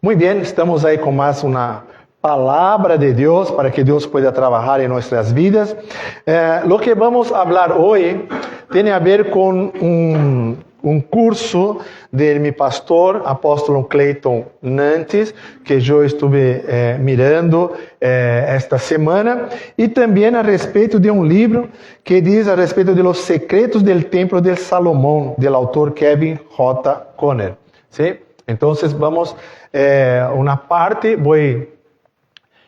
Muy bien, estamos ahí con más una palabra de Dios para que Dios pueda trabajar en nuestras vidas. Lo que vamos a hablar hoy tiene a ver con un curso de mi pastor, apóstolo Clayton Nantes, que yo estuve mirando esta semana, y también a respeito de un libro que dice a respeito de los secretos del templo de Salomón, del autor Kevin J. Conner. ¿Sí? Entonces vamos, una parte, voy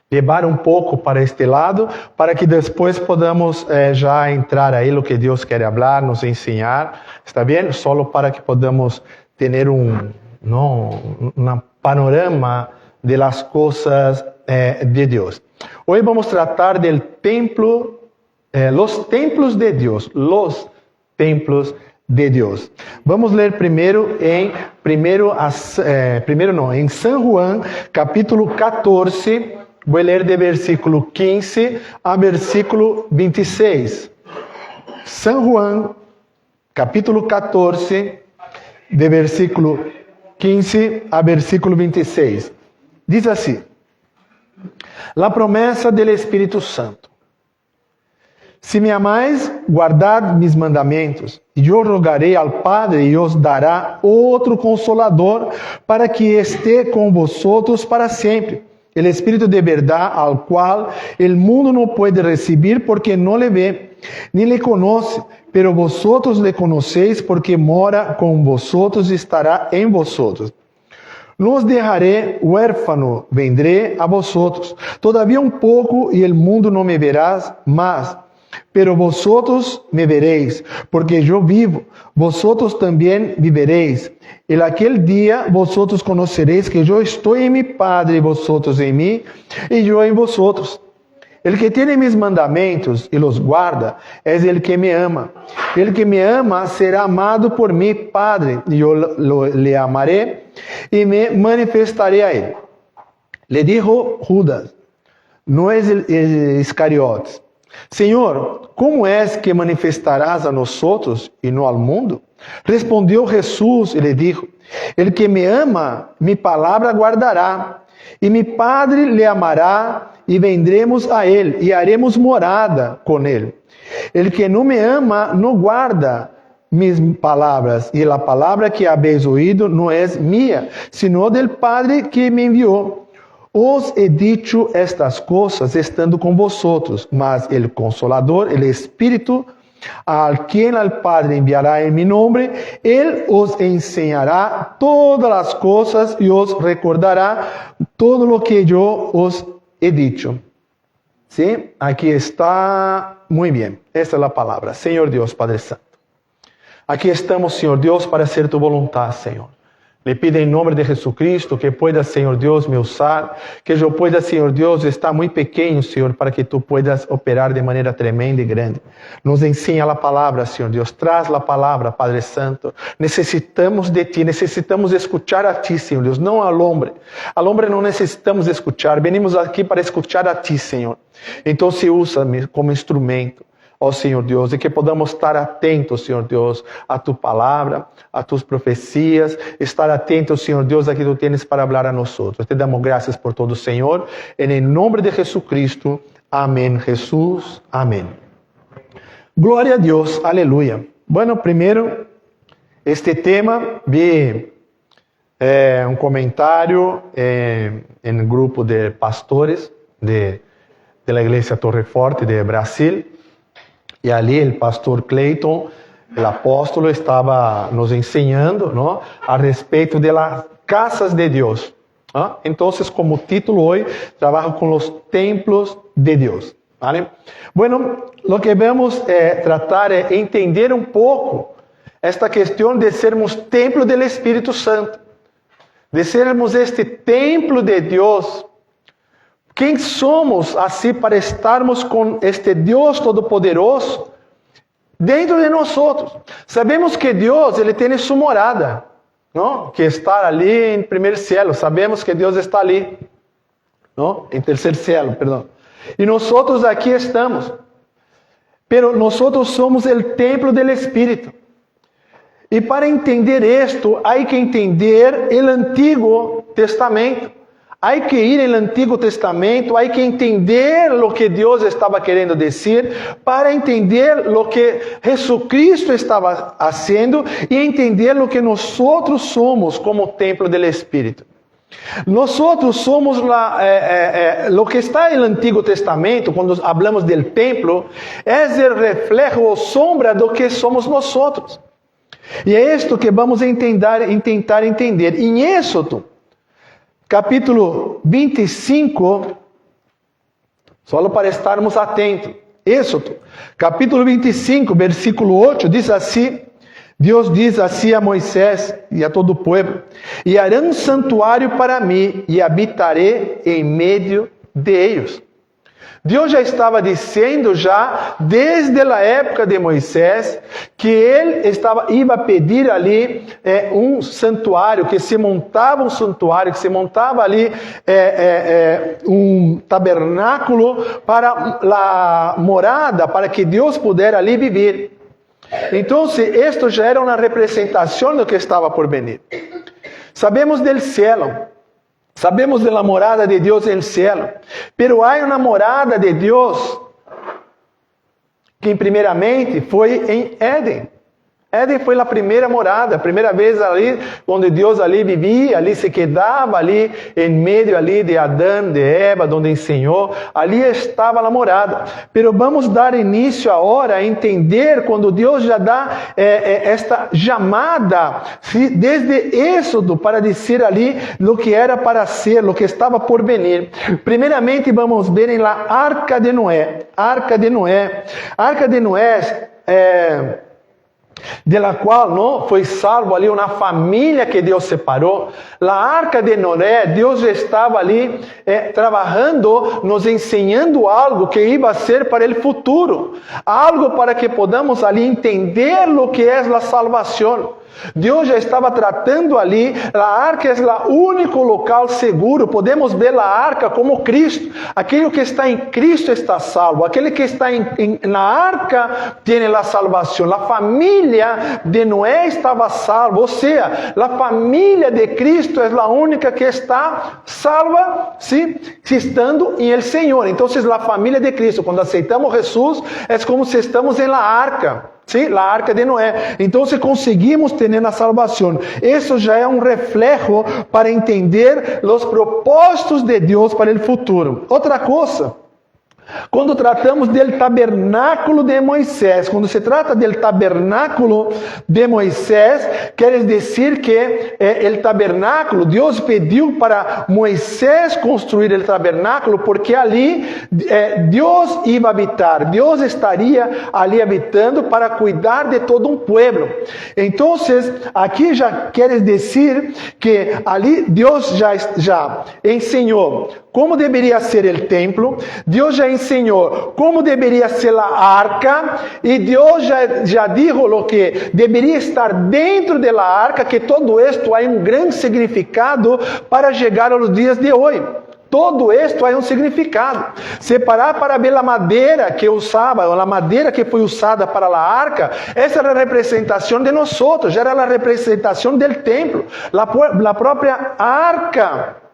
levar um pouco para este lado, para que depois podamos já entrar aí no que Deus quer falar, nos ensinar, está bem? Só para que podamos ter um panorama de las coisas de Deus. Hoje vamos tratar del templo, los templos de Deus, los templos de Deus. Vamos ler primeiro em San Juan, capítulo 14. Vou ler de versículo 15 a versículo 26. San Juan, capítulo 14, de versículo 15 a versículo 26. Diz assim: La promessa del Espírito Santo. Se me amais, guardad mis mandamentos, e eu rogarei ao Padre, e os dará outro Consolador, para que esté com vosotros para sempre. El Espírito de verdad, al cual el mundo no puede recibir porque no le ve, ni le conoce, pero vosotros le conocéis porque mora con vosotros y estará en vosotros. No os dejaré huérfano, vendré a vosotros. Todavía un poco y el mundo no me verás más, pero vosotros me veréis, porque yo vivo, vosotros también viveréis. En aquel día vosotros conoceréis que yo estoy en mi Padre, y vosotros en mí, y yo en vosotros. El que tiene mis mandamentos y los guarda, es el que me ama. El que me ama será amado por mi Padre, y yo le amaré y me manifestaré a él. Le dijo Judas, no es el Iscariotes: Senhor, como es que manifestarás a nosotros y no al mundo? Respondió Jesús y le dijo: El que me ama, mi palabra guardará, y mi Padre le amará, y vendremos a él, y haremos morada con él. El que no me ama, no guarda mis palabras, y la palabra que habéis oído no es mía, sino del Padre que me envió. Os he dicho estas coisas estando com vosotros, mas el Consolador, el Espírito, al quien al Padre enviará en mi nombre, él os enseñará todas las cosas y os recordará todo lo que yo os he dicho. ¿Sí? Aquí está muy bien. Esta es la palabra. Señor Dios, Padre Santo. Aquí estamos, Señor Dios, para hacer tu voluntad, Señor. Le pido em nome de Jesucristo que pueda, Senhor Deus, me usar, que eu pueda, Senhor Deus, estar muito pequeno, Senhor, para que tu puedas operar de maneira tremenda e grande. Nos ensina a palavra, Senhor Deus, traz a palavra, Padre Santo. Necessitamos de ti, necessitamos escuchar a ti, Senhor Deus, não ao homem. Ao homem não necessitamos escuchar, venimos aqui para escuchar a ti, Senhor. Então se usa-me como instrumento. Ó Senhor Deus, e que podamos estar atentos, Senhor Deus, a tu palavra, a tus profecias, estar atentos, Senhor Deus, a que tu tienes para falar a nós. Te damos graças por todo, Senhor, em nome de Jesucristo. Amém, Jesus. Amém. Glória a Deus, aleluia. Bueno, primeiro, este tema, vi um comentário em um grupo de pastores de la Igreja Torre Forte de Brasil. E ali o pastor Clayton, o apóstolo, estava nos ensinando, ¿no?, a respeito de las casas de Deus. ¿No? Então, como título hoje, trabalho com os templos de Deus. ¿Vale? Bueno, lo que vamos tratar é entender um pouco esta questão de sermos templo do Espírito Santo, de sermos este templo de Deus. Quem somos assim para estarmos com este Deus Todo-Poderoso dentro de nós? Sabemos que Deus, ele tem sua morada, não? Que está ali em primeiro céu. Sabemos que Deus está ali, não? Em terceiro céu, perdão. E nós aqui estamos. Pero nós somos o templo do Espírito. E para entender isto, há que entender o Antigo Testamento. Há que ir ao Antigo Testamento, há que entender o que Deus estava querendo dizer, para entender o que Jesucristo estava fazendo e entender o que nós somos como templo do Espírito. Nós somos o que está no Antigo Testamento, quando falamos do templo, é o reflexo ou sombra do que somos nós. E é isto que vamos tentar entender. Em Êxodo, capítulo 25, só para estarmos atentos. Êxodo, capítulo 25, versículo 8, diz assim: Deus diz assim a Moisés e a todo o povo: e harão um santuário para mim, e habitarei em meio de eles. Deus já estava dizendo desde a época de Moisés, que ele ia pedir ali um santuário, que se montava um santuário, que se montava ali um tabernáculo para a morada, para que Deus pudesse ali viver. Então, isto já era uma representação do que estava por vir. Sabemos del cielo. Sabemos da morada de Deus no céu, pero há uma morada de Deus que primeiramente foi em Éden. Éden foi a primeira morada, a primeira vez ali, onde Deus ali vivia, ali se quedava, ali em meio ali de Adão, de Eva, onde ensinou, ali estava a morada. Pero vamos dar início agora a entender quando Deus já dá esta chamada, desde Êxodo, para dizer ali o que era para ser, o que estava por venir. Primeiramente vamos ver em la Arca de Noé. Arca de Noé. Arca de Noé de la qual não foi salvo ali uma família que Deus separou. A Arca de Noé, Deus estava ali trabalhando, nos ensinando algo que ia ser para o futuro, algo para que podamos ali entender o que é a salvação. Deus já estava tratando ali, a arca é o único local seguro, podemos ver a arca como Cristo, aquele que está em Cristo está salvo, aquele que está na arca tem a salvação, a família de Noé estava salva, ou seja, a família de Cristo é a única que está salva, sim, estando em el Senhor. Então, a família de Cristo, quando aceitamos Jesus, é como se estamos em la arca. Sim, a Arca de Noé. Então, se conseguimos ter a salvação, isso já é um reflexo para entender os propósitos de Deus para o futuro. Outra coisa, quando tratamos do tabernáculo de Moisés, quando se trata do tabernáculo de Moisés, quer dizer que o tabernáculo, Deus pediu para Moisés construir o tabernáculo, porque ali Deus ia habitar, Deus estaria ali habitando para cuidar de todo um povo. Então, aqui já quer dizer que ali Deus já ensinou como deveria ser o templo, Deus já ensinou como deveria ser a arca, e Deus já disse o que deveria estar dentro da arca, que todo isto há um grande significado para chegar aos dias de hoje. Todo isto há um significado. Se parar para ver a madeira que usava, ou a madeira que foi usada para a arca, essa era a representação de nós, já era a representação do templo, a própria arca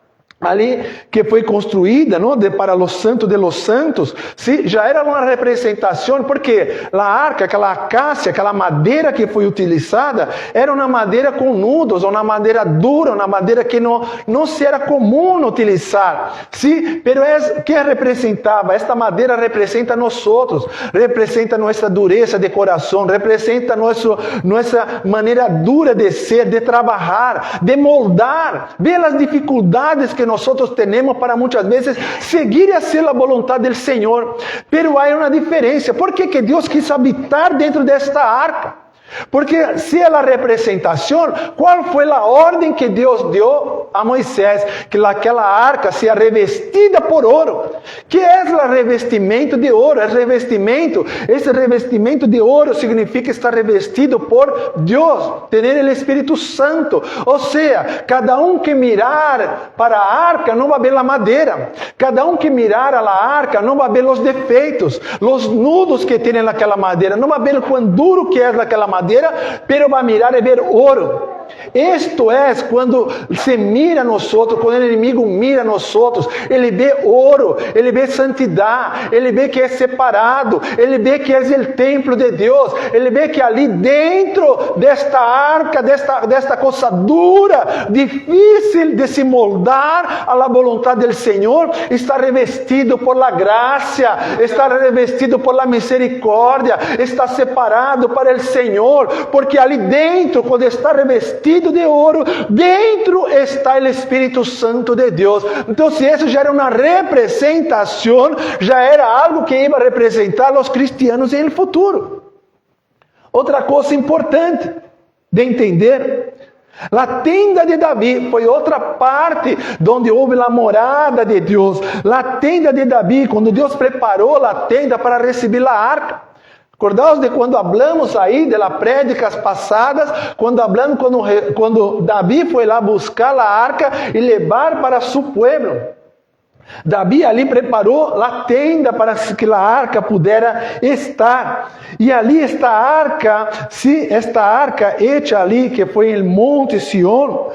ali que foi construída, não, para os santos de los santos, sim, já era uma representação, porque a arca, aquela acácia, aquela madeira que foi utilizada, era uma madeira com nudos, uma madeira dura, uma madeira que não se era comum utilizar, sim, pero que representava? Esta madeira representa nós outros, representa nossa dureza de coração, representa nossa maneira dura de ser, de trabalhar, de moldar, ver as dificuldades que nós temos para muitas vezes seguir a ser a vontade do Senhor. Pero há uma diferença. Por que Deus quis habitar dentro desta arca? Porque se é a representação, qual foi a ordem que Deus deu a Moisés? Que aquela arca seja revestida por ouro. Que é o revestimento de ouro? Esse revestimento de ouro significa estar revestido por Deus, ter o Espírito Santo. Ou seja, cada que mirar para a arca não vai ver a madeira. Cada que mirar a arca não vai ver os defeitos, os nudos que tem naquela madeira, não vai ver o quão duro que é aquela madeira. madera, pero va a mirar y ver oro. Esto es cuando se mira a nosotros, quando o inimigo mira a nosotros, ele vê ouro, ele vê santidade, ele vê que é separado, ele vê que é o templo de Deus, ele vê que ali dentro desta arca, desta coisa dura, difícil de se moldar a la voluntad del Senhor, está revestido por la gracia, está revestido por la misericórdia, está separado para el Senhor, porque ali dentro, quando está revestido de ouro, dentro está o Espírito Santo de Deus. Então, isso já era uma representação, já era algo que ia representar os cristianos no futuro. Outra coisa importante de entender, a tenda de Davi foi outra parte onde houve a morada de Deus. A tenda de Davi, quando Deus preparou a tenda para receber a arca. Acordaos de quando hablamos aí de las prédicas passadas, quando hablamos quando Davi foi lá buscar a arca e levar para su pueblo. Davi ali preparou a tenda para que a arca pudera estar. E ali esta arca hecha ali, que foi em Monte Sión,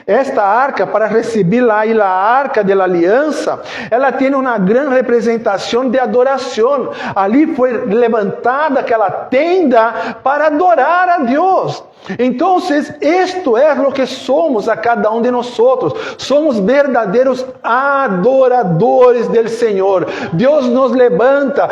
esta arca para receber lá e a arca da aliança, ela tem uma grande representação de adoração. Ali foi levantada aquela tenda para adorar a Deus. Então, isto é o que somos a cada um de nós. Somos verdadeiros adoradores do Senhor. Deus nos levanta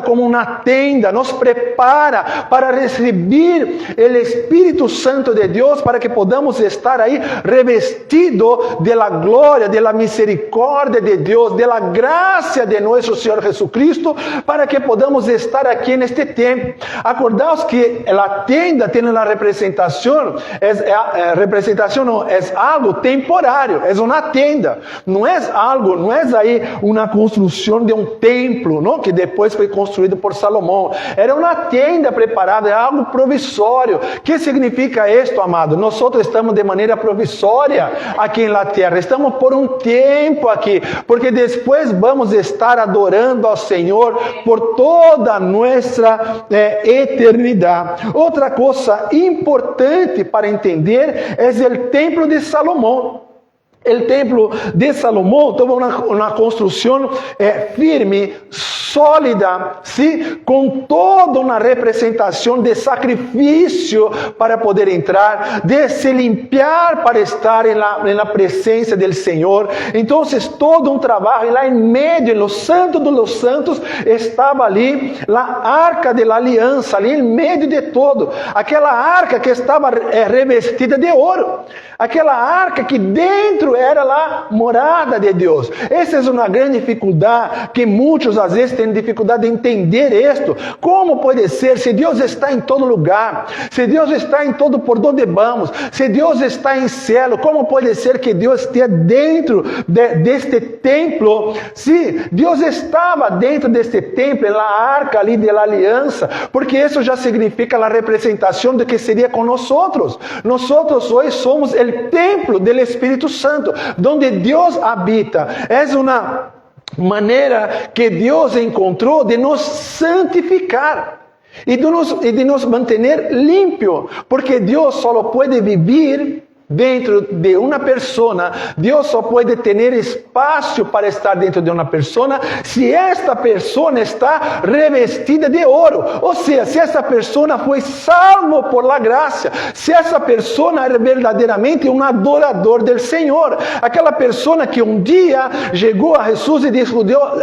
como uma tenda, nos prepara para receber o Espírito Santo de Deus, para que podamos estar aí revestido de la glória, de la misericórdia de Deus, de la graça de nosso Senhor Jesucristo, para que podamos estar aqui neste tempo. Acordaos que a tenda tem uma representação, é algo temporário, é uma tenda, não é aí uma construção de um templo, não, que depois foi construído por Salomão. Era uma tenda preparada, é algo provisório. O que significa isto, amado? Nós estamos de maneira provisória aqui na terra, estamos por um tempo aqui, porque depois vamos estar adorando ao Senhor por toda a nossa eternidade. Outra coisa importante para entender é o templo de Salomão. O templo de Salomão teve uma construção firme, sólida, com toda uma representação de sacrifício para poder entrar, de se limpiar para estar na presença do Senhor. Então, todo um trabalho, e lá em meio, no Santo dos Santos, estava ali a arca da aliança, ali em meio de todo, aquela arca que estava revestida de ouro, aquela arca que dentro era a morada de Deus. Essa é uma grande dificuldade, que muitos às vezes têm dificuldade de entender isto. Como pode ser, se Deus está em todo lugar, se Deus está em todo por onde vamos, se Deus está em céu, como pode ser que Deus esteja dentro deste templo? Se Deus estava dentro deste templo, na arca ali da aliança, porque isso já significa a representação do que seria com nós. Nós hoje somos o templo do Espírito Santo, onde Deus habita. É uma maneira que Deus encontrou de nos santificar e de nos manter limpio, porque Deus só pode viver dentro de uma pessoa, Deus só pode ter espaço para estar dentro de uma pessoa se esta pessoa está revestida de ouro, ou seja, se essa pessoa foi salvo por la graça, se essa pessoa é verdadeiramente um adorador do Senhor, aquela pessoa que um dia chegou a Jesus e disse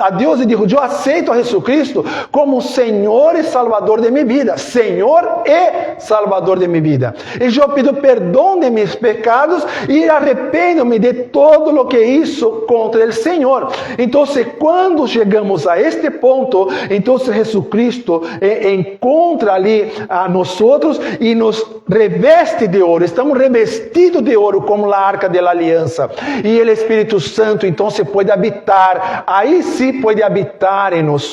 a Deus e disse: eu aceito a Jesus Cristo como Senhor e Salvador de minha vida, Senhor e Salvador de minha vida, e eu pido perdão de meus pecados e arrependo-me de todo o que hizo contra o Senhor. Então, quando chegamos a este ponto, então Jesucristo encontra ali a nós e nos reveste de ouro. Estamos revestidos de ouro como a arca da aliança. E o Espírito Santo então pode habitar, aí sim pode habitar em nós.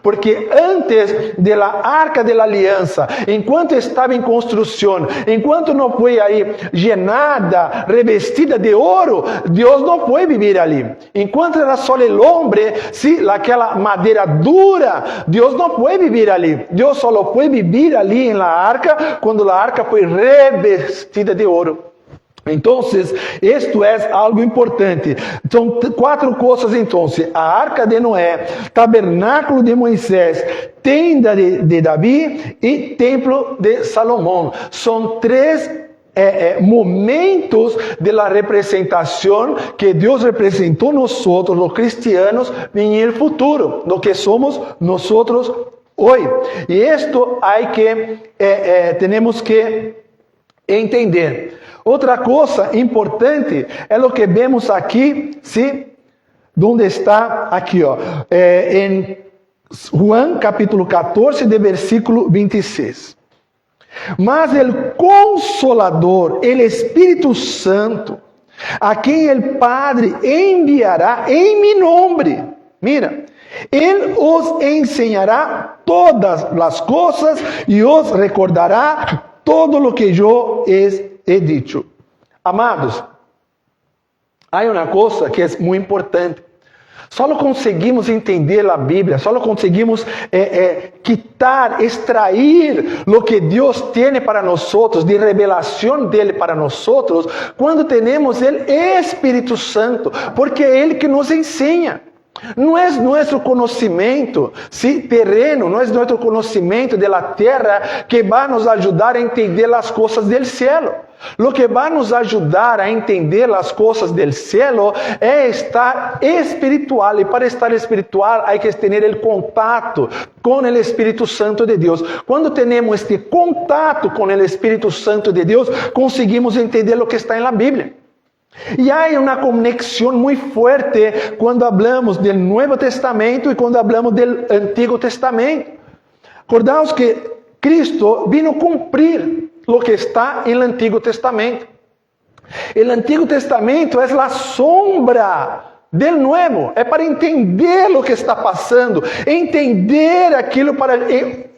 Porque antes da arca da aliança, enquanto estava em construção, enquanto não foi aí llenado adornada, revestida de ouro, Dios no puede vivir allí. Enquanto era só el hombre, sí, aquela madeira dura, Dios no puede vivir allí. Dios solo puede vivir allí en la arca cuando la arca fue revestida de ouro. Então, isto é algo importante. São 4 coisas, então. A arca de Noé, tabernáculo de Moisés, tenda de Davi e templo de Salomão. São 3 momentos de la representación que Dios representó nosotros, los cristianos, en el futuro, lo que somos nosotros hoy. Y esto hay que, tenemos que entender. Outra coisa importante é o que vemos aqui, ¿sí? Donde está aqui, ó, em Juan capítulo 14, de versículo 26. Mas el Consolador, el Espírito Santo, a quem el Padre enviará em mi nombre, mira, Ele os ensinará todas as coisas e os recordará todo lo que eu he dicho. Amados, há uma coisa que é muito importante. Só conseguimos entender a Bíblia, só conseguimos quitar, extrair o que Deus tem para nós, de revelação dele para nós, quando temos o Espírito Santo, porque é Ele que nos ensina. Não é nosso conhecimento terreno, não é nosso conhecimento da terra que vai nos ajudar a entender as coisas do céu. O que vai nos ajudar a entender as coisas do céu é estar espiritual. E para estar espiritual, há que ter o contato com o Espírito Santo de Deus. Quando temos este contato com o Espírito Santo de Deus, conseguimos entender o que está na Bíblia. E há uma conexão muito forte quando falamos do Novo Testamento e quando falamos do Antigo Testamento. Acordamos que Cristo vino cumprir o que está no Antigo Testamento. O Antigo Testamento é a sombra do Novo. É para entender o que está passando, entender aquilo para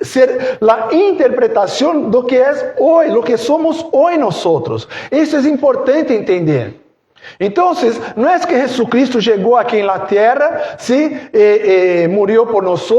ser a interpretação do que é hoje, do que somos hoje nós. Isso é importante entender. Então, não é que Jesucristo chegou aqui na terra, morreu por nós,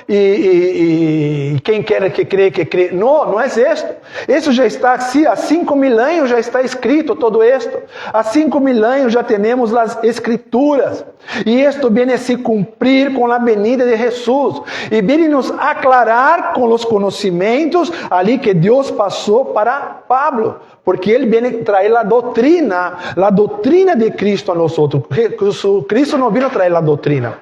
e quem quer que crê. Não é isso. Isso já está assim, há 5.000 anos já está escrito todo isto. Há 5.000 anos já temos as Escrituras. E isto vem a se cumprir com a venida de Jesus. E vem nos aclarar com os conhecimentos ali que Deus passou para Pablo. Porque ele vem trazer a doutrina de Cristo a nós. Cristo não vino trazer a doutrina.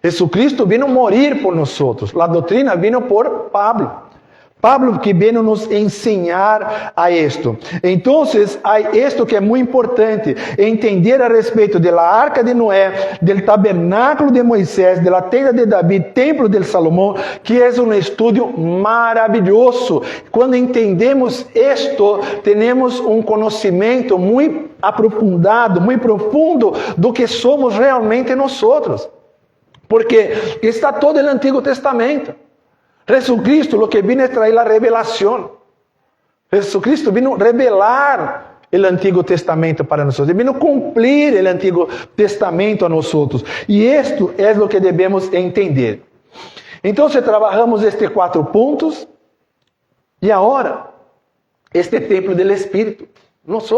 Jesucristo vino morir por nós. A doutrina vino por Pablo. Pablo que vino nos ensinar a esto. Então, há esto que é muito importante, entender a respeito da arca de Noé, do tabernáculo de Moisés, da tenda de Davi, templo de Salomão, que é um estudo maravilhoso. Quando entendemos esto, temos um conhecimento muito aprofundado, muito profundo do que somos realmente nós. Porque está todo no Antigo Testamento. Jesucristo, o que vino é trazer a revelação. Jesucristo vino revelar o Antigo Testamento para nós. Ele vino cumprir o Antigo Testamento a nós. E isto é o que devemos entender. Então, trabalhamos estes 4 pontos. E agora, este templo do Espírito, nós.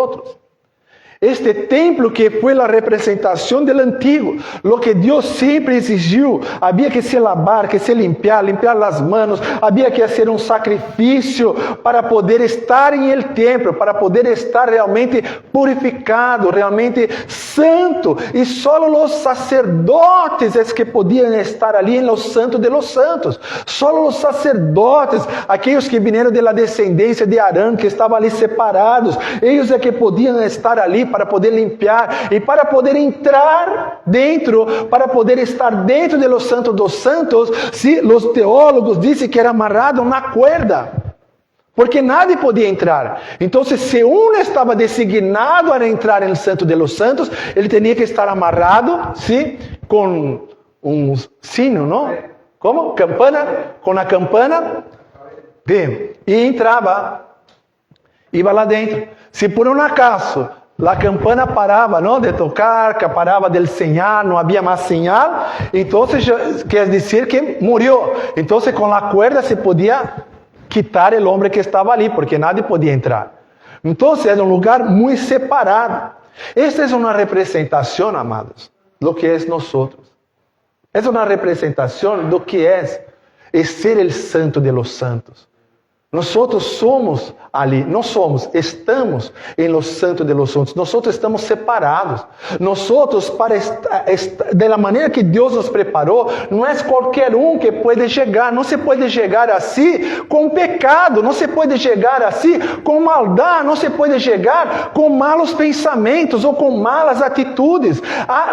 Este templo que foi a representação do antigo, lo que Deus sempre exigiu, havia que se lavar, que se limpar as manos, havia que fazer um sacrifício para poder estar em el templo, para poder estar realmente purificado, realmente santo, e só os sacerdotes é que podiam estar ali em los santos de los santos, só os sacerdotes, aqueles que vieram da descendência de Arão, que estavam ali separados, eles é que podiam estar ali para poder limpar e para poder entrar dentro, para poder estar dentro de los santos dos santos. Os teólogos dizem que era amarrado na cuerda, porque nadie podia entrar. Então, se um estava designado a entrar no santo de los santos, ele tinha que estar amarrado, com um sino, não? Como? Campana? Com a campana? Bem, e entrava. iba lá dentro. Se por um acaso a campana parava, não, de tocar, que parava de señal, não havia mais señal, então quer dizer que morreu. Então com a cuerda se podia quitar o homem que estava ali, porque nadie podia entrar. Então é um lugar muito separado. Esta é uma representação, amados, do que é nós. É uma representação do que é ser o santo de los santos. Nós somos ali, estamos em los santos de los santos. Nós estamos separados. Nós, da maneira que Deus nos preparou, não é qualquer que pode chegar. Não se pode chegar assim com pecado. Não se pode chegar assim com maldade. Não se pode chegar com malos pensamentos ou com malas atitudes.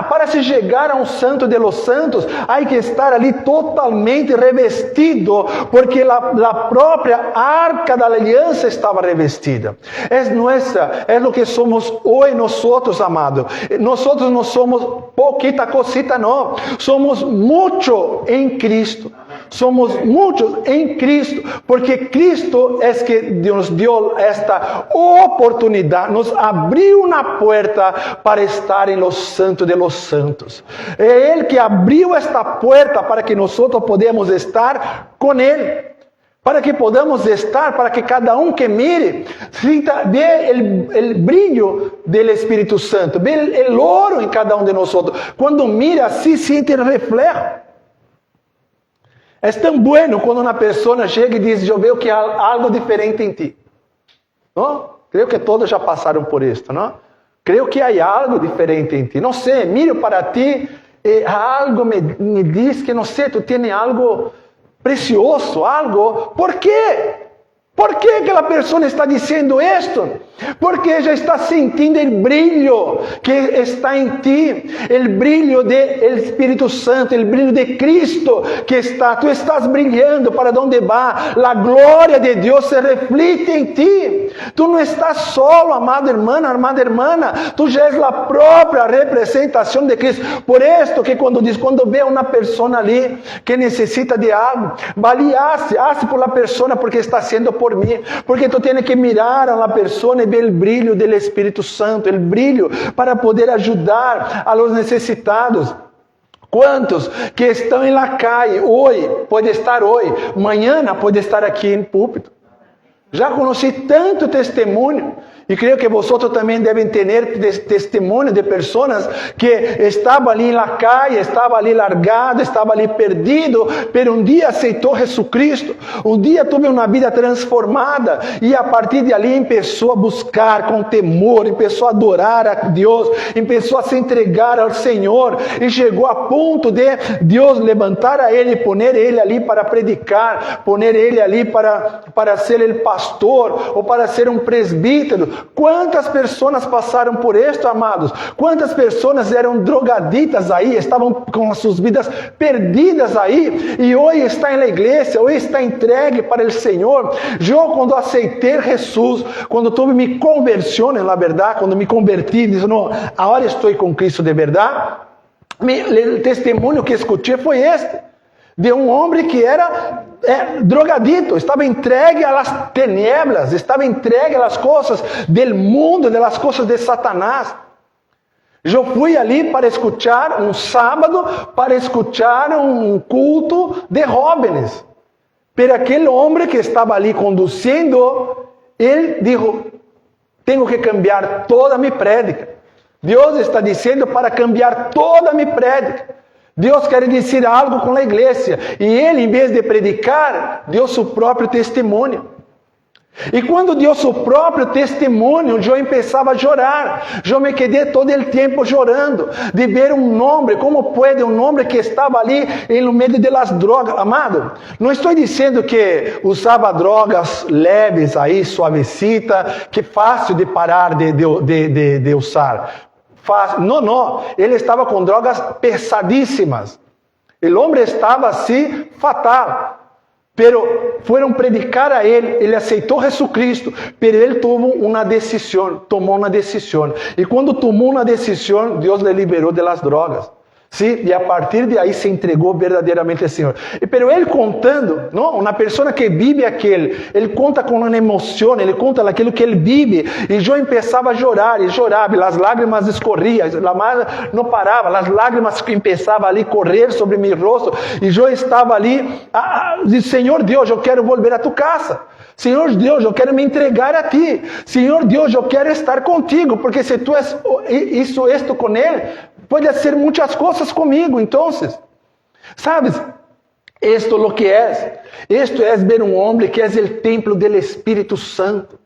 Para se chegar a um santo de los santos, há que estar ali totalmente revestido, porque a própria arca da aliança estava revestida. É o que somos hoje nós, amados. Nós não somos pouquita cosita, não. Somos muito em Cristo. Somos muitos em Cristo, porque Cristo é que nos deu esta oportunidade, nos abriu uma porta para estar em los santos de los santos. É Ele que abriu esta porta para que nós podemos estar com Ele. Para que podamos estar, para que cada que mire, sinta, vê o brilho do Espírito Santo, vê o ouro em cada de nós. Quando mira assim, sente o reflexo. É tão bueno quando uma pessoa chega e diz: eu vejo que há algo diferente em ti. Não? Creio que todos já passaram por isto, não? Creio que há algo diferente em ti. Não sei, miro para ti e algo me diz que, não sei, tu tens algo precioso, algo. ¿Por quê? ¿Por que aquela pessoa está dizendo isto? Porque já está sentindo o brilho que está em ti, o brilho do Espírito Santo, o brilho de Cristo que está. Tu estás brilhando para onde vai. A glória de Deus se reflete em ti. Tu não estás solo, amado irmão, amada irmã. Tu já és a própria representação de Cristo. Por isso que quando vê uma pessoa ali que necessita de algo, vale, hace por la pessoa, porque está sendo por mim. Porque tu tens que mirar a la pessoa e ver o brilho do Espírito Santo, o brilho para poder ajudar a los necessitados. Quantos que estão em la calle hoje, pode estar hoje, amanhã pode estar aqui em púlpito. Já conheci tanto testemunho, e creio que vosotros também devem ter testemunho de pessoas que estavam ali na calle, estavam ali largado, estavam ali perdido, pero dia aceitou Jesucristo, dia teve uma vida transformada, e a partir de ali começou a buscar com temor, começou a adorar a Deus, começou a se entregar ao Senhor, e chegou a ponto de Deus levantar a ele, poner ele ali para predicar, poner ele ali para ser o pastor, ou para ser um presbítero. Quantas pessoas passaram por isto, amados? Quantas pessoas eram drogaditas aí, estavam com as suas vidas perdidas aí, e hoje está na igreja, hoje está entregue para o Senhor. Eu, quando aceitei Jesus, quando tive minha conversão, na verdade, quando me converti, disse: não, agora estou com Cristo de verdade. O testemunho que escutei foi este, de um homem que era drogadito, estava entregue às tinieblas, estava entregue às coisas do mundo, às coisas de Satanás. Eu fui ali para escutar um sábado, para escutar um culto de jóvenes. Pero aquele homem que estava ali conduzindo, ele disse: tenho que cambiar toda a minha prédica. Deus está dizendo para cambiar toda a minha prédica. Deus quer dizer algo com a igreja. E ele, em vez de predicar, deu seu próprio testemunho. E quando deu seu próprio testemunho, eu começava a chorar. Eu me quedei todo o tempo chorando, de ver um homem, como pode um homem que estava ali no meio das drogas. Amado, não estou dizendo que usava drogas leves aí, suavecita, que é fácil de parar de usar. Não, ele estava com drogas pesadíssimas. O homem estava assim, fatal. Pero foram predicar a ele aceitou Jesucristo, pero ele tomou uma decisão. E quando tomou uma decisão, Deus le liberou das drogas. ¿sí? Y a partir de ahí se entregó verdaderamente al Señor. Pero él contando, ¿no? Una persona que vive aquilo, él conta con una emoción, él conta aquilo que él vive. Y yo empezaba a llorar, y lloraba, y las lágrimas escorrían, la mano no paraba, las lágrimas empezaban ali a correr sobre mi rostro. Y yo estaba ali, Señor Dios, yo quiero volver a tu casa. Senhor Deus, eu quero me entregar a ti. Senhor Deus, eu quero estar contigo, porque se tu és isto com ele, pode ser muitas coisas comigo. Então, sabes, esto lo que é. Esto é ver um homem que é o templo do Espírito Santo.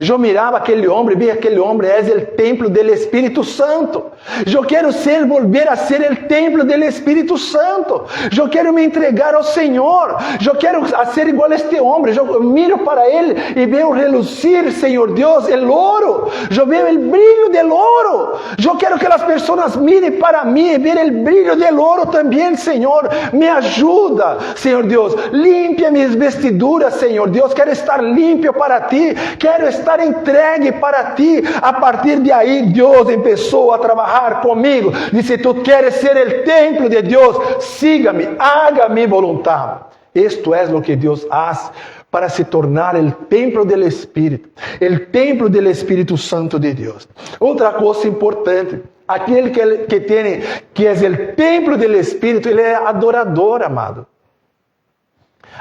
Eu mirava aquele homem, vi aquele homem, é o templo do Espírito Santo. Eu quero volver a ser o templo do Espírito Santo. Eu quero me entregar ao Senhor. Eu quero ser igual a este homem. Eu miro para ele e vejo relucir, Senhor Deus, o ouro. Eu vejo o brilho do ouro. Eu quero que as pessoas mirem para mim e vejam o brilho do ouro também, Senhor. Me ajuda, Senhor Deus. Limpia minhas vestiduras, Senhor Deus. Quero estar limpo para ti. Quero estar entregue para ti. A partir de aí, Deus começou a trabalhar comigo. Disse: tu queres ser o templo de Deus, siga-me, haga mi voluntad. Esto es lo que Deus faz para se tornar o templo do Espírito, o templo do Espírito Santo de Deus. Outra coisa importante, aquele que é o templo do Espírito, ele é adorador, amado.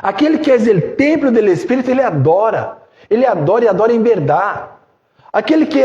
Aquele que é o templo do Espírito, ele adora. Ele adora e adora em verdade. Aquele que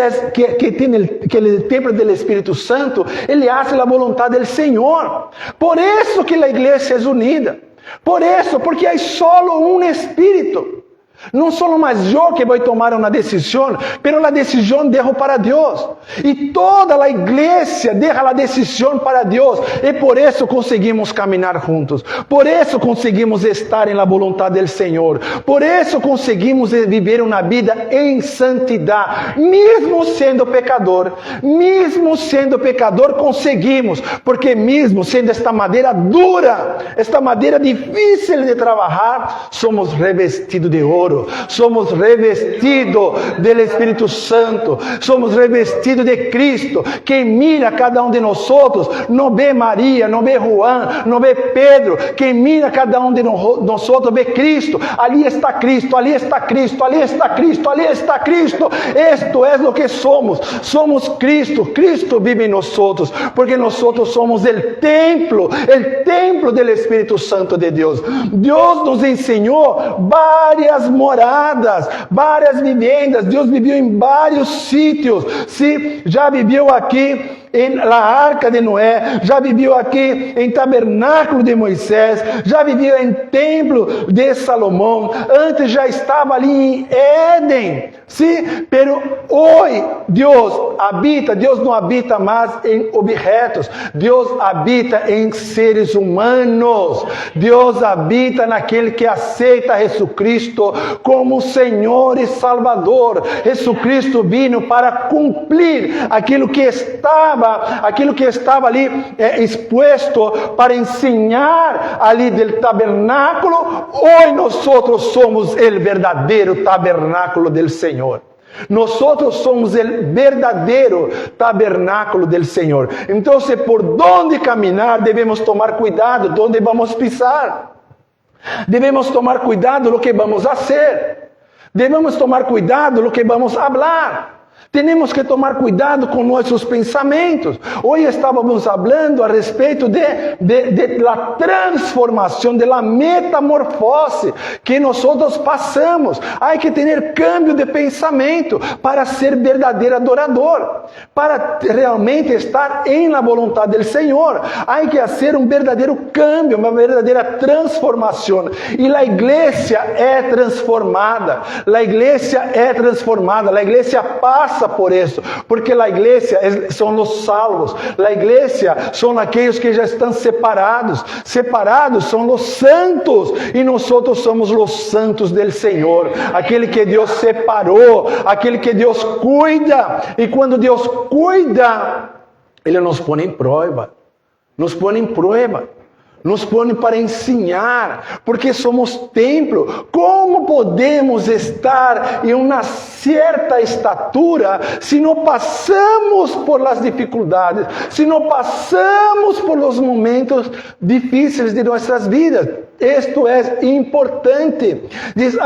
tem aquele templo do Espírito Santo, ele hace a vontade do Senhor. Por isso que a igreja é unida. Por isso, porque há solo um Espírito. Não sou mais eu que vou tomar uma decisão, mas a decisão deixo para Deus. E toda a igreja deixa a decisão para Deus. E por isso conseguimos caminhar juntos. Por isso conseguimos estar na vontade do Senhor. Por isso conseguimos viver uma vida em santidade. Mesmo sendo pecador. Mesmo sendo pecador, conseguimos. Porque mesmo sendo esta madeira dura, esta madeira difícil de trabalhar, somos revestidos de ouro. Somos revestidos do Espírito Santo, somos revestidos de Cristo. Quem mira cada um de nós não vê Maria, não vê Juan, não vê Pedro. Quem mira cada um de nós vê Cristo. Ali está Cristo, ali está Cristo, ali está Cristo, ali está Cristo. Isto é o que somos. Somos Cristo. Cristo vive em nós, porque nós somos o templo do Espírito Santo de Deus. Deus nos ensinou várias moradas, várias vivendas. Deus viveu em vários sítios. Sim, já viveu aqui na arca de Noé, já viveu aqui em tabernáculo de Moisés, já viveu em templo de Salomão, antes já estava ali em Éden. Sim, pero hoje Deus não habita mais em objetos, Deus habita em seres humanos. Deus habita naquele que aceita Jesus Cristo como Senhor e Salvador. Jesus Cristo vino para cumprir aquilo que estava ali exposto para ensinar ali do tabernáculo. Hoje nós somos o verdadeiro tabernáculo do Senhor. Nós somos o verdadeiro tabernáculo do Senhor. Então, por onde caminhar, devemos tomar cuidado onde vamos pisar. Devemos tomar cuidado no que vamos fazer. Devemos tomar cuidado no que vamos falar. Temos que tomar cuidado com nossos pensamentos. Hoje estávamos falando a respeito de la transformação, de la metamorfose que nós passamos. Há que ter cambio de pensamento para ser verdadeiro adorador, para realmente estar em la vontade do Senhor. Há que fazer um verdadeiro cambio, uma verdadeira transformação. E a igreja é transformada. A igreja é transformada. A igreja passa por isso, porque a igreja são os salvos, a igreja são aqueles que já estão separados são os santos, e nós somos os santos do Senhor, aquele que Deus separou, aquele que Deus cuida. E quando Deus cuida, Ele nos põe em prova, nos põe para ensinar, porque somos templo. Como podemos estar em uma certa estatura se não passamos por as dificuldades, se não passamos por os momentos difíceis de nossas vidas? Isto é importante. Diz,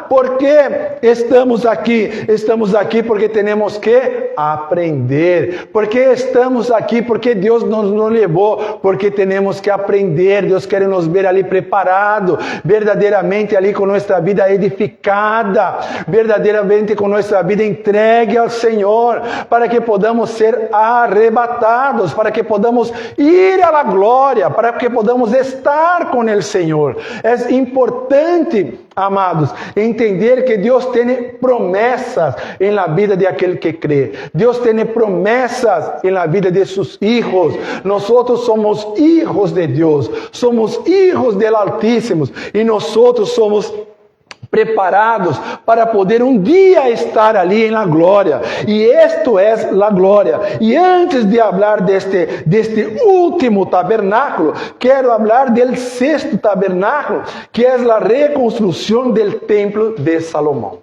¿por qué estamos aqui? Estamos aqui porque temos que aprender. ¿Por qué estamos aqui? Porque Deus nos levou, porque temos que aprender. Deus quer nos ver ali preparado, verdadeiramente ali com nossa vida edificada, verdadeiramente com nossa vida entregue ao Senhor, para que podamos ser arrebatados, para que podamos ir à glória, para que podamos estar com o Senhor. É importante, amados, entender que Deus tem promessas em la vida de aquele que crê. Deus tem promessas em la vida de seus hijos. Nós somos hijos de Deus, somos hijos del Altíssimo, e nós somos preparados para poder dia estar ali na glória. E isto é a glória. E antes de falar deste último tabernáculo, quero falar do sexto tabernáculo, que é a reconstrução do templo de Salomão.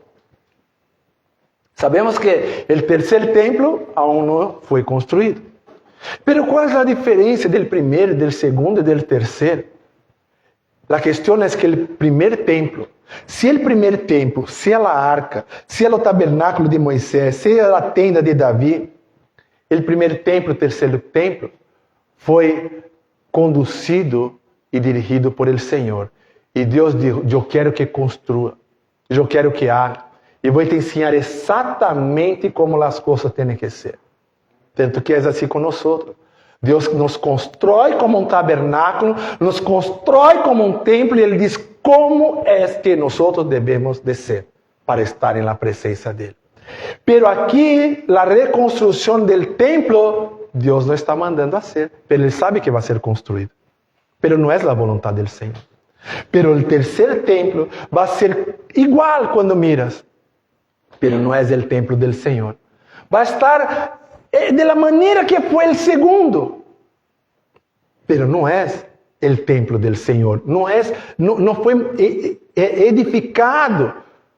Sabemos que o terceiro templo aún não foi construído. Pero qual é a diferença do primeiro, do segundo e do terceiro? A questão é que o primeiro templo, se o primeiro templo, se a arca, se o tabernáculo de Moisés, se a tenda de Davi, o primeiro templo, o terceiro templo, foi conduzido e dirigido por el Senhor. E Deus disse, eu quero que construa, eu quero que haga, e vou te ensinar exatamente como as coisas têm que ser. Tanto que é assim com nós. Deus nos constrói como um tabernáculo, nos constrói como um templo, e Ele diz como é que nós devemos de ser para estar na presença dEle. Pero aqui, a reconstrução do templo, Deus não está mandando a ser, pero Ele sabe que vai ser construído. Pero não é a vontade do Senhor. Pero o terceiro templo vai ser igual quando miras, pero não é o templo do Senhor. Vai estar de la maneira que foi o segundo, pero não é o templo do Senhor, não foi edificado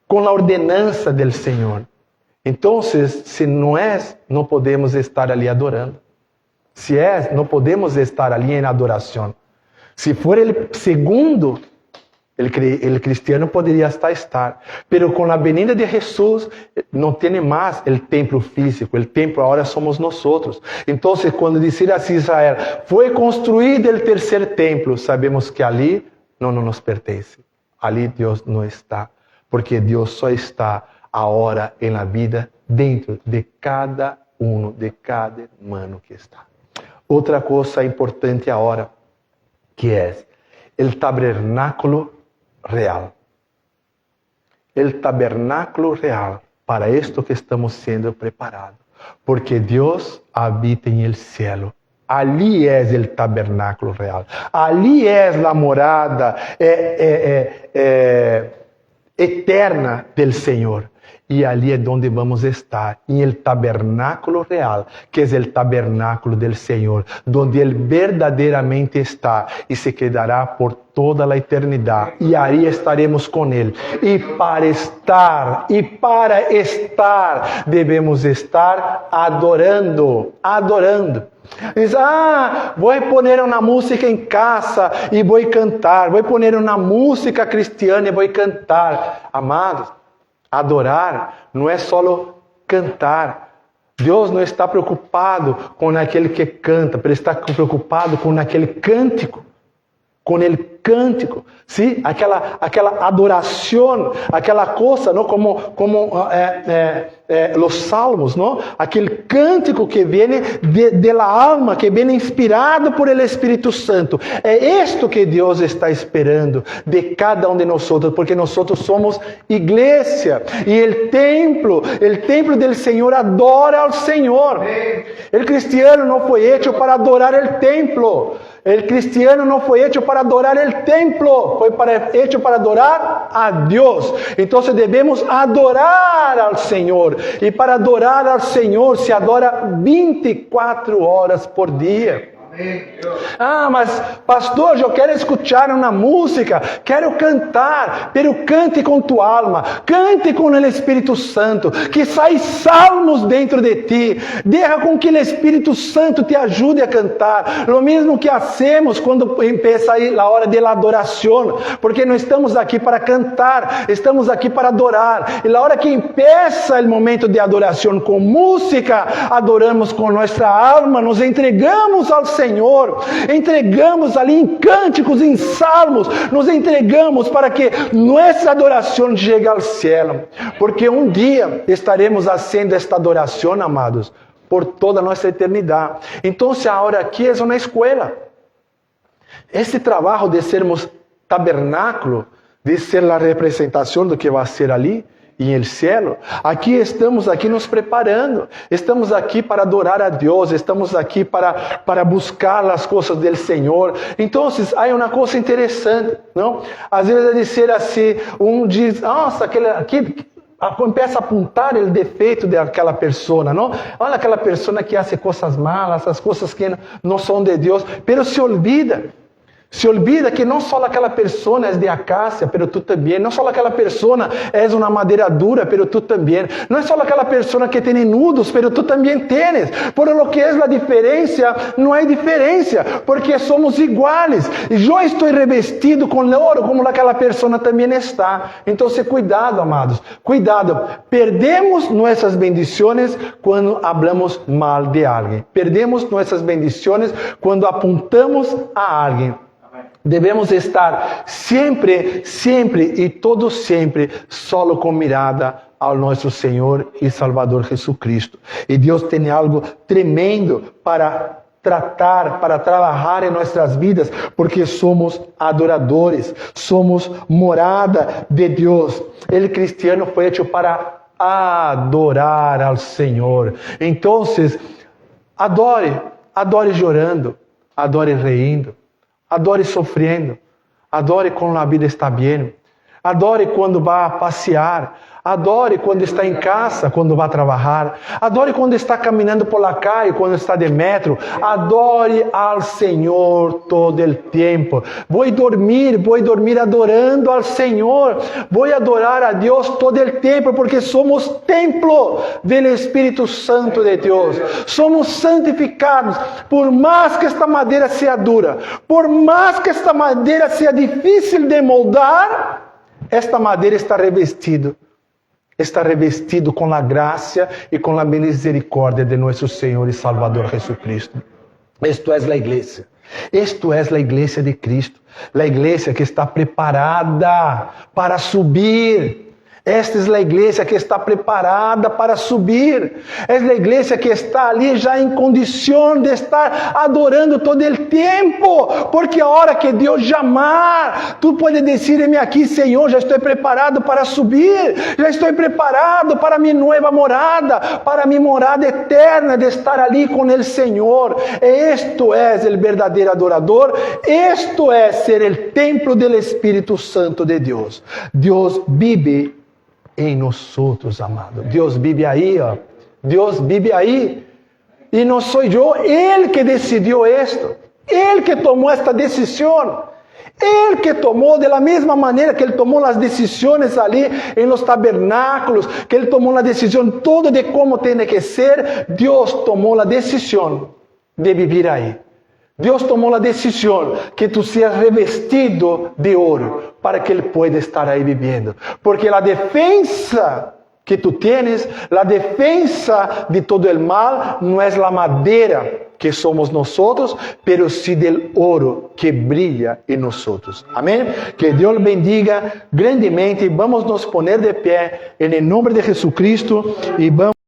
com a ordenança do Senhor. Então, se não é, não podemos estar ali adorando. Se é, não podemos estar ali em adoração. Se for o segundo, o cristiano poderia estar, pero com a venida de Jesus não tem mais o templo físico, o templo agora somos nós. Então, quando dizer assim Israel, foi construído o terceiro templo, sabemos que ali não nos pertence, ali Deus não está, porque Deus só está agora na vida dentro de cada de cada irmão que está. Outra coisa importante agora, que é o tabernáculo real. El tabernáculo real, para esto que estamos sendo preparados, porque Deus habita en el cielo. Ali é o tabernáculo real. Ali é a morada eterna del Senhor. E ali é onde vamos estar, em el tabernáculo real, que é o tabernáculo del Senhor, onde Ele verdadeiramente está e se quedará por toda a eternidade. E aí estaremos com Ele. E para estar, devemos estar adorando. Diz, vou pôr uma música em casa e vou cantar. Vou pôr uma música cristiana e vou cantar. Amados, adorar não é só cantar. Deus não está preocupado com aquele que canta, Ele está preocupado com aquele cântico. Com o cântico, sim? Aquela adoração, aquela coisa, não? Como os salmos, não? Aquele cântico que vem de la alma, que vem inspirado por el Espírito Santo. É isto que Deus está esperando de cada um de nós, porque nós somos igreja, e o templo do Senhor adora ao Senhor. O cristiano não foi hecho para adorar o templo. O cristiano não foi hecho para adorar o templo, foi hecho para adorar a Deus. Então devemos adorar ao Senhor. E para adorar ao Senhor se adora 24 horas por dia. Ah, mas pastor, eu quero escuchar uma música, quero cantar, pero cante com tu alma, cante com o Espírito Santo, que sai salmos dentro de ti, deixa com que o Espírito Santo te ajude a cantar, lo mesmo que hacemos quando empieza a hora de la adoração, porque não estamos aqui para cantar, estamos aqui para adorar, e na hora que empieza o momento de adoração com música, adoramos com nossa alma, nos entregamos ao Senhor, entregamos ali em cânticos, em salmos, nos entregamos para que nossa adoração chegue ao céu, porque um dia estaremos fazendo esta adoração, amados, por toda a nossa eternidade. Então, agora aqui é uma escola. Esse trabalho de sermos tabernáculo, de ser a representação do que vai ser ali, e no céu, aqui estamos aqui nos preparando, estamos aqui para adorar a Deus, estamos aqui para buscar as coisas do Senhor. Então, há uma coisa interessante, não? Às vezes é dizer assim, diz, nossa, aqui começa a apontar o defeito daquela pessoa, não? Olha aquela pessoa que faz coisas malas, as coisas que não são de Deus, pero se olvida que não só aquela pessoa é de acácia, pero tu também. Não só aquela pessoa é uma madeira dura, pero tu também. Não é só aquela pessoa que tem nudos, pero tu também tens. Por lo que é a diferença, não há diferença, porque somos iguais. Eu estou revestido com ouro, como aquela pessoa também está. Então, cuidado, amados, cuidado. Perdemos nossas bendições quando hablamos mal de alguém. Perdemos nossas bendições quando apontamos a alguém. Devemos estar sempre e todo sempre solo com mirada ao nosso Senhor e Salvador Jesucristo. E Deus tem algo tremendo para tratar, para trabalhar em nossas vidas, porque somos adoradores, somos morada de Deus. O cristiano foi hecho para adorar ao Senhor. Então, adore chorando, adore rindo, adore sofrendo, adore quando a vida está bem, adore quando vai passear, adore quando está em casa, quando vai trabalhar, adore quando está caminhando por la calle, quando está de metro, adore ao Senhor todo o tempo. Vou dormir adorando ao Senhor, vou adorar a Deus todo o tempo, porque somos templo do Espírito Santo de Deus, somos santificados, por mais que esta madeira seja dura, por mais que esta madeira seja difícil de moldar, esta madeira está revestido com a graça e com a misericórdia de nosso Senhor e Salvador Jesucristo. Isto é a igreja. Isto é a igreja de Cristo. A igreja que está preparada para subir. Esta é a igreja que está preparada para subir. É a igreja que está ali já em condição de estar adorando todo o tempo. Porque a hora que Deus chamar, tu pode dizer-me aqui, Senhor, já estou preparado para subir. Já estou preparado para minha nova morada, para minha morada eterna de estar ali com o Senhor. Isto é o verdadeiro adorador. Isto é ser o templo do Espírito Santo de Deus. Deus vive em nós outros, amado. Deus vive aí, ó. Deus vive aí. E não sou eu, Ele que decidiu isto. Ele que tomou esta decisão. Ele que tomou, da mesma maneira que Ele tomou as decisões ali em los tabernáculos, que Ele tomou a decisão toda de como tem que ser, Deus tomou a decisão de viver aí. Deus tomou a decisão que tu seas revestido de ouro para que Ele pueda estar aí vivendo. Porque a defensa que tu tienes, a defensa de todo o mal, não é a madeira que somos nós, pero sí del oro que brilha em nós. Amém? Que Deus bendiga grandemente. Vamos nos poner de pé em nome de Jesucristo e vamos